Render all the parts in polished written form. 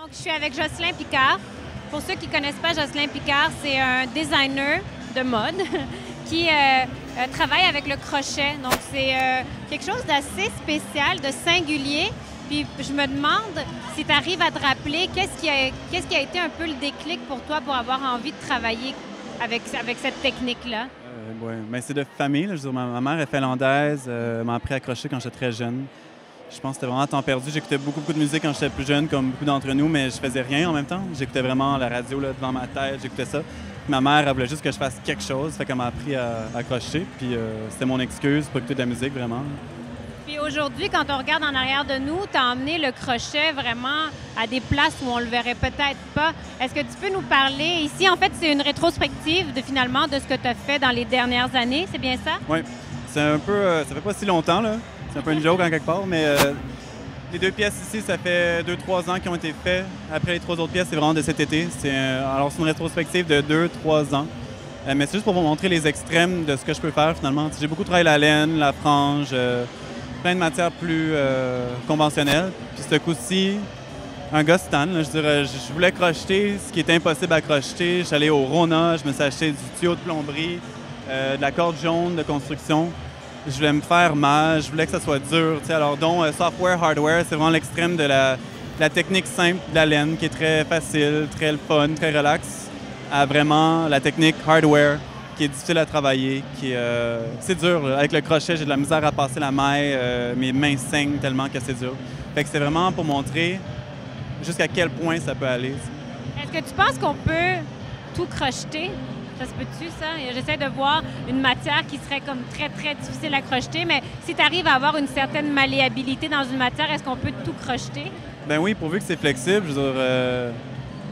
Donc, je suis avec Jocelyn Picard. Pour ceux qui ne connaissent pas Jocelyn Picard, c'est un designer de mode qui travaille avec le crochet. Donc, c'est quelque chose d'assez spécial, de singulier. Puis, je me demande si tu arrives à te rappeler qu'est-ce qui a été un peu le déclic pour toi pour avoir envie de travailler avec cette technique-là? Oui, mais c'est de famille. Là. Je veux dire, ma mère est finlandaise, m'a appris à crocher quand j'étais très jeune. Je pense que c'était vraiment à temps perdu. J'écoutais beaucoup de musique quand j'étais plus jeune, comme beaucoup d'entre nous, mais je faisais rien en même temps. J'écoutais vraiment la radio là, devant ma tête, j'écoutais ça. Ma mère, elle voulait juste que je fasse quelque chose, fait qu'elle m'a appris à crocher. Puis c'était mon excuse pour écouter de la musique, vraiment. Puis aujourd'hui, quand on regarde en arrière de nous, tu as emmené le crochet vraiment à des places où on le verrait peut-être pas. Est-ce que tu peux nous parler? Ici, en fait, c'est une rétrospective finalement de ce que tu as fait dans les dernières années, c'est bien ça? Oui. C'est un peu... ça fait pas si longtemps, là. C'est un peu une joke en quelque part, mais les 2 pièces ici, ça fait 2-3 ans qui ont été faits. Après, les 3 autres pièces, c'est vraiment de cet été. Alors, c'est une rétrospective de 2-3 ans. Mais c'est juste pour vous montrer les extrêmes de ce que je peux faire, finalement. J'ai beaucoup travaillé la laine, la frange, plein de matières plus conventionnelles. Puis ce coup-ci, un gars Stan, là, je voulais crocheter ce qui était impossible à crocheter. J'allais au Rona, je me suis acheté du tuyau de plomberie, de la corde jaune de construction. Je voulais me faire mal, je voulais que ça soit dur. Alors, donc, software, hardware, c'est vraiment l'extrême de la technique simple de la laine qui est très facile, très fun, très relax, à vraiment la technique hardware qui est difficile à travailler, c'est dur. Là. Avec le crochet, j'ai de la misère à passer la maille, mes mains saignent tellement que c'est dur. Fait que c'est vraiment pour montrer jusqu'à quel point ça peut aller. Est-ce que tu penses qu'on peut tout crocheter? Ça se peut-tu, ça? J'essaie de voir une matière qui serait comme très, très difficile à crocheter, mais si tu arrives à avoir une certaine malléabilité dans une matière, est-ce qu'on peut tout crocheter? Ben oui, pourvu que c'est flexible. Je veux dire,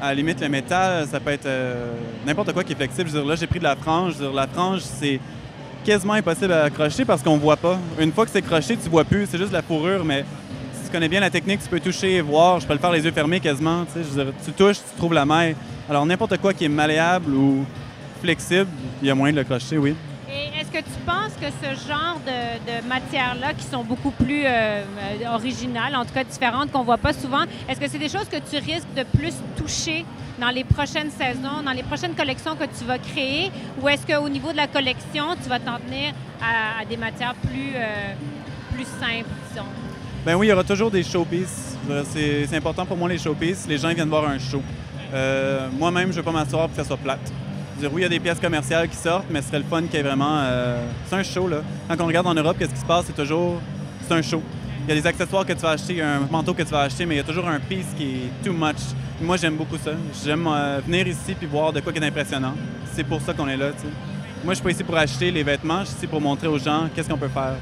à la limite, le métal, ça peut être n'importe quoi qui est flexible. Je veux dire, là, j'ai pris de la frange. Je veux dire, la frange, c'est quasiment impossible à crocheter parce qu'on voit pas. Une fois que c'est crocheté, tu vois plus. C'est juste de la fourrure, mais si tu connais bien la technique, tu peux toucher et voir. Je peux le faire les yeux fermés quasiment. Tu sais, je veux dire, tu touches, tu trouves la maille. Alors, n'importe quoi qui est malléable ou flexible, il y a moyen de le crocheter, oui. Et est-ce que tu penses que ce genre de matières-là, qui sont beaucoup plus originales, en tout cas différentes, qu'on voit pas souvent, est-ce que c'est des choses que tu risques de plus toucher dans les prochaines saisons, dans les prochaines collections que tu vas créer, ou est-ce qu'au niveau de la collection, tu vas t'en tenir à des matières plus simples, disons? Ben oui, il y aura toujours des showpieces. C'est important pour moi, les showpieces. Les gens viennent voir un show. Moi-même, je ne veux pas m'asseoir pour que ça soit plate. Oui, il y a des pièces commerciales qui sortent, mais ce serait le fun qu'il y ait vraiment... c'est un show, là. Quand on regarde en Europe, qu'est-ce qui se passe? C'est un show. Il y a des accessoires que tu vas acheter, un manteau que tu vas acheter, mais il y a toujours un piece qui est too much. Moi, j'aime beaucoup ça. J'aime venir ici puis voir de quoi qui est impressionnant. C'est pour ça qu'on est là, tu sais. Moi, je suis pas ici pour acheter les vêtements, je suis ici pour montrer aux gens qu'est-ce qu'on peut faire.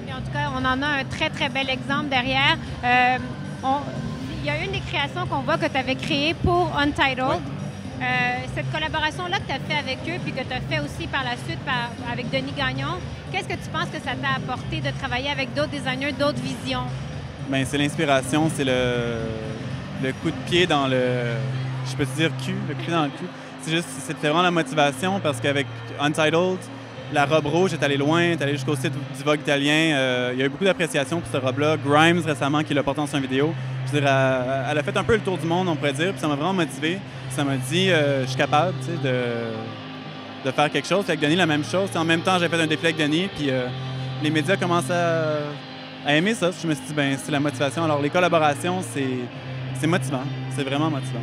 Et en tout cas, on en a un très, très bel exemple derrière. Il y a une des créations qu'on voit que tu avais créées pour Untitled. Ouais. Cette collaboration-là que tu as fait avec eux puis que tu as fait aussi par la suite avec Denis Gagnon, qu'est-ce que tu penses que ça t'a apporté de travailler avec d'autres designers, d'autres visions? Bien, c'est l'inspiration, c'est le coup de pied dans le... Je peux te dire cul, le coup de pied dans le cul. C'était vraiment la motivation parce qu'avec Untitled, la robe rouge est allée loin, est allée jusqu'au site du Vogue italien. Il y a eu beaucoup d'appréciation pour cette robe-là. Grimes, récemment, qui l'a porté dans son vidéo. Je veux dire, elle a fait un peu le tour du monde, on pourrait dire, puis ça m'a vraiment motivé. Ça m'a dit, je suis capable, tu sais, de faire quelque chose. Avec Denis, la même chose. En même temps, j'ai fait un défilé avec Denis, puis les médias commencent à aimer ça. Je me suis dit, ben c'est la motivation. Alors, les collaborations, c'est motivant. C'est vraiment motivant.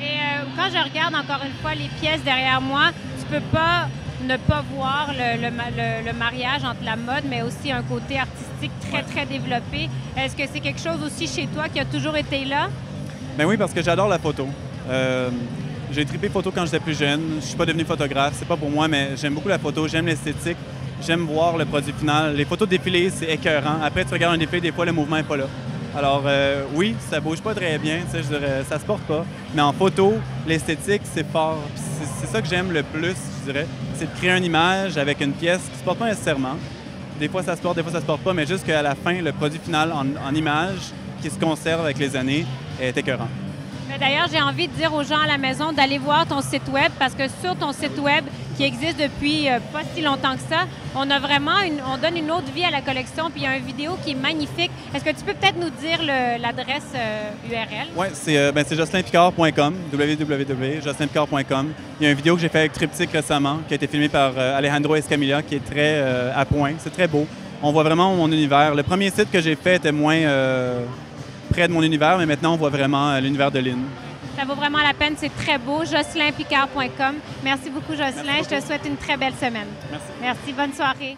Et quand je regarde encore une fois les pièces derrière moi, tu peux pas ne pas voir le mariage entre la mode, mais aussi un côté artistique très, très développé. Est-ce que c'est quelque chose aussi chez toi qui a toujours été là? Ben oui, parce que j'adore la photo. J'ai trippé photo quand j'étais plus jeune. Je suis pas devenu photographe, c'est pas pour moi, mais j'aime beaucoup la photo, j'aime l'esthétique, j'aime voir le produit final. Les photos de défilé, c'est écœurant. Après, tu regardes un défilé, des fois, le mouvement n'est pas là. Alors, oui, ça bouge pas très bien, tu sais, je dirais, ça se porte pas. Mais en photo, l'esthétique, c'est fort. C'est ça que j'aime le plus, je dirais. C'est de créer une image avec une pièce qui se porte pas nécessairement. Des fois, ça se porte, des fois, ça se porte pas, mais juste qu'à la fin, le produit final en image, qui se conserve avec les années, est écœurant. D'ailleurs, j'ai envie de dire aux gens à la maison d'aller voir ton site web parce que sur ton site web, qui existe depuis pas si longtemps que ça. On a vraiment on donne une autre vie à la collection, puis il y a une vidéo qui est magnifique. Est-ce que tu peux peut-être nous dire l'adresse URL? Oui, c'est jocelynpicard.com, www.jocelynpicard.com. Il y a une vidéo que j'ai faite avec Triptyque récemment, qui a été filmée par Alejandro Escamilla, qui est très à point. C'est très beau. On voit vraiment mon univers. Le premier site que j'ai fait était moins près de mon univers, mais maintenant on voit vraiment l'univers de Lynn. Ça vaut vraiment la peine, c'est très beau. jocelynpicard.com. Merci beaucoup, Jocelyn. Je te souhaite une très belle semaine. Merci. Merci, bonne soirée.